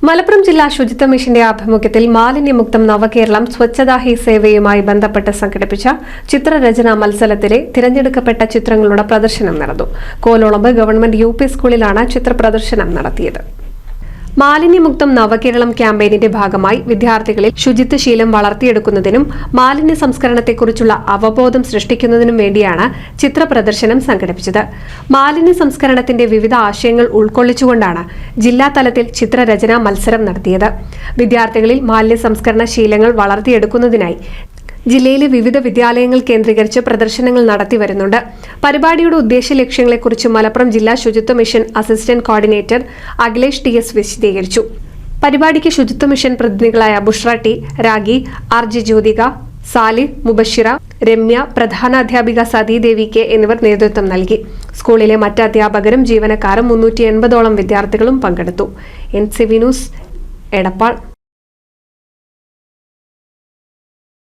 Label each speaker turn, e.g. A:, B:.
A: മലപ്പുറം ജില്ലാ ശുചിത്വ മിഷന്റെ ആഭിമുഖ്യത്തിൽ മാലിന്യമുക്തം നവകേരളം സ്വച്ഛതാ ഹി സേവയുമായി ബന്ധപ്പെട്ട് സംഘടിപ്പിച്ച ചിത്രരചനാ മത്സരത്തിലെ തിരഞ്ഞെടുക്കപ്പെട്ട ചിത്രങ്ങളുടെ പ്രദർശനം നടന്നു. കോലോളമ്പ് ഗവൺമെന്റ് യുപി സ്കൂളിലാണ് ചിത്രപ്രദർശനം നടത്തിയത്. മാലിന്യമുക്തം നവകേരളം ക്യാമ്പയിനിന്റെ ഭാഗമായി വിദ്യാർത്ഥികളിൽ ശുചിത്വശീലം വളർത്തിയെടുക്കുന്നതിനും മാലിന്യ സംസ്കരണത്തെക്കുറിച്ചുള്ള അവബോധം സൃഷ്ടിക്കുന്നതിനും വേണ്ടിയാണ് ചിത്രപ്രദർശനം സംഘടിപ്പിച്ചത്. മാലിന്യ സംസ്കരണത്തിന്റെ വിവിധ ആശയങ്ങൾ ഉൾക്കൊള്ളിച്ചുകൊണ്ടാണ് ജില്ലാതലത്തിൽ ചിത്രരചനാ മത്സരം നടത്തിയത്. വിദ്യാർത്ഥികളിൽ മാലിന്യ സംസ്കരണ ശീലങ്ങൾ വളർത്തിയെടുക്കുന്നതിനായി ജില്ലയിലെ വിവിധ വിദ്യാലയങ്ങൾ കേന്ദ്രീകരിച്ച് പ്രദർശനങ്ങൾ നടത്തിവരുന്നുണ്ട്. പരിപാടിയുടെ ഉദ്ദേശ ലക്ഷ്യങ്ങളെക്കുറിച്ച് മലപ്പുറം ജില്ലാ ശുചിത്വ mission assistant coordinator Akhilesh TS വിശദീകരിച്ചു. പരിപാടിക്ക് ശുചിത്വ മിഷൻ പ്രതിനിധികളായ ബുഷ്ര ടി, രാഗി, RJ ജ്യോതിക, സാലിഹ്, മുബഷിറ, രമ്യ, പ്രധാനാധ്യാപിക സതീദേവി K എന്നിവർ നേതൃത്വം നൽകി. സ്കൂളിലെ മറ്റ് അധ്യാപകരും ജീവനക്കാരും 380ഓളം വിദ്യാർത്ഥികളും പങ്കെടുത്തു. NCV news, Edappal.